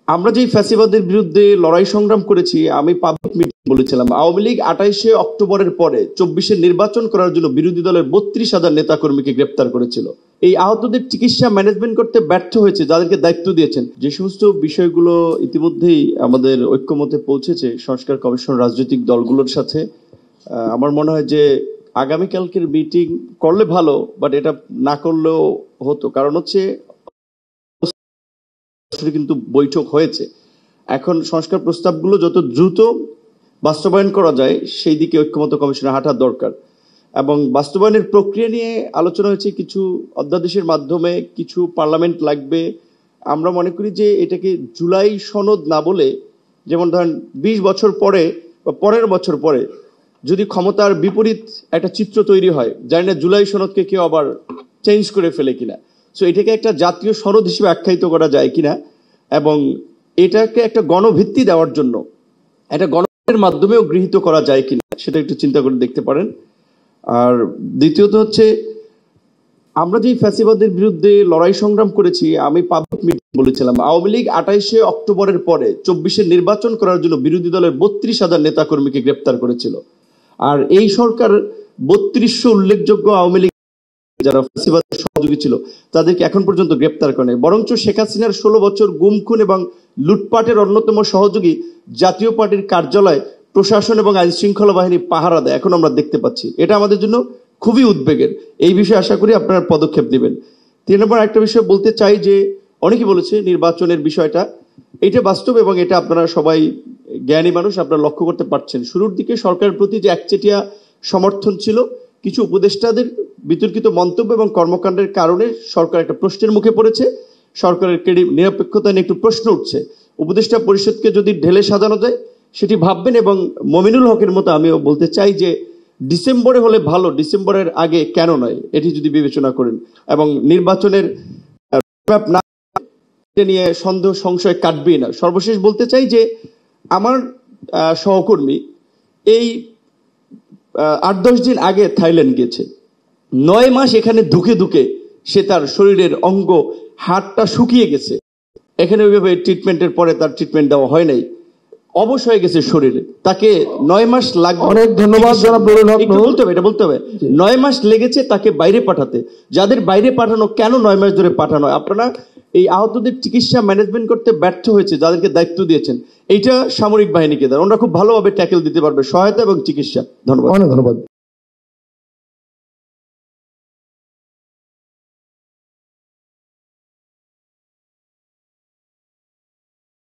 আমরা যেই ফ্যাসিবাদের বিরুদ্ধে লড়াই সংগ্রাম করেছি, আমি পাবলিক মিটিং বলেছিলাম আওয়ামী লীগ 28শে অক্টোবরের পরে 24-এ নির্বাচন করার জন্য বিরোধী দলের 32,000 নেতাকর্মীকে গ্রেপ্তার করেছিল। এই আহতদের চিকিৎসা ম্যানেজমেন্ট করতে ব্যর্থ হয়েছে যাদেরকে দায়িত্ব দিয়েছেন। যে সমস্ত বিষয়গুলো ইতিমধ্যেই আমাদের ঐক্যমতে পৌঁছেছে সংস্কার কমিশন রাজনৈতিক দলগুলোর সাথে, আমার মনে হয় যে আগামীকালকের মিটিং করলে ভালো, বাট এটা না করলেও হতো। কারণ হচ্ছে কিন্তু বৈঠক হয়েছে, এখন সংস্কার প্রস্তাবগুলো যত দ্রুত বাস্তবায়ন করা যায় সেই দিকে ঐক্যমত কমিশনে হাঁটার দরকার। এবং বাস্তবায়নের প্রক্রিয়া নিয়ে আলোচনা হয়েছে, কিছু অধ্যাদেশের মাধ্যমে, কিছু পার্লামেন্ট লাগবে। আমরা মনে করি যে এটাকে জুলাই সনদ না বলে, যেমন ধরেন 20 বছর পরে বা পরের বছর পরে যদি ক্ষমতার বিপরীত একটা চিত্র তৈরি হয়, জানি না জুলাই সনদকে কেউ আবার চেঞ্জ করে ফেলে কিনা, সো এটাকে একটা জাতীয় সনদ হিসেবে আখ্যায়িত করা যায় কিনা, এবং এটাকে একটা গণভিত্তি দেওয়ার জন্য একটা গণের মাধ্যমেও গৃহীত করা যায় কিনা, সেটা একটু চিন্তা করে দেখতে পারেন। আর দ্বিতীয়ত হচ্ছে, আমরা যেই ফ্যাসিবাদের বিরুদ্ধে লড়াই সংগ্রাম করেছি, আমি পাবলিক মিটিং বলেছিলাম আওয়ামী লীগ 28শে অক্টোবরের পরে 24-এ নির্বাচন করার জন্য বিরোধী দলের 32,000 নেতাকর্মীকে গ্রেপ্তার করেছিল। আর এই সরকার 3200 উল্লেখযোগ্য আওয়ামী লীগ যারা ফ্যাসিবাদের সহযোগী ছিল তাদেরকে এখন পর্যন্ত গ্রেপ্তার করে নাই, বরঞ্চ শেখ হাসিনার 16 বছর গুম খুন এবং লুটপাটের অন্যতম সহযোগী জাতীয় পার্টির কার্যালয়, প্রশাসন এবং আইন শৃঙ্খলা বাহিনী পাহারা দেয়, এখন আমরা দেখতে পাচ্ছি। এটা আমাদের জন্য খুবই উদ্বেগের। এই বিষয়ে আশা করি আপনারা পদক্ষেপ নেবেন। 3 নম্বর একটা বিষয় বলতে চাই যে, অনেকে বলেছে নির্বাচনের বিষয়টা, এটা বাস্তব এবং এটা আপনারা সবাই জ্ঞানী মানুষ, আপনারা লক্ষ্য করতে পারছেন। শুরুর দিকে সরকারের প্রতি যে একচেটিয়া সমর্থন ছিল, কিছু উপদেষ্টাদের বিতর্কিত মন্তব্য এবং কর্মকাণ্ডের কারণে সরকার একটা প্রশ্নের মুখে পড়েছে, সরকারের নিরপেক্ষতা নিয়ে একটু প্রশ্ন উঠছে। উপদেষ্টা পরিষদকে যদি ঢেলে সাজানো যায় সেটি ভাববেন। এবং মমিনুল হকের মতো আমিও বলতে চাই যে ডিসেম্বরে হলে ভালো, ডিসেম্বরের আগে কেন নয়, এটি যদি বিবেচনা করেন এবং নির্বাচনের না নিয়ে সন্দেহ সংশয় কাটবেই না। সর্বশেষ বলতে চাই যে আমার সহকর্মী এই 8-10 দিন আগে থাইল্যান্ড গেছে, 9 মাস এখানে ধুকে ধুকে সে তার শরীরের অঙ্গ হাড়টা শুকিয়ে গেছে। এখানে ওইভাবে ট্রিটমেন্টের পরে তার ট্রিটমেন্ট দেওয়া হয় নাই, অবশ হয়ে গেছে শরীরে, তাকে 9 মাস লাগবে। অনেক ধন্যবাদ। এটা বলতে হবে 9 মাস লেগেছে তাকে বাইরে পাঠাতে। যাদের বাইরে পাঠানো, কেন 9 মাস ধরে পাঠানো? আপনারা এই আহতদের চিকিৎসা ম্যানেজমেন্ট করতে ব্যর্থ হয়েছে যাদেরকে দায়িত্ব দিয়েছেন, এইটা সামরিক বাহিনীকে দেন, ওরা খুব ভালোভাবে ট্যাকেল দিতে পারবে, সহায়তা এবং চিকিৎসা। ধন্যবাদ। অনেক ধন্যবাদ।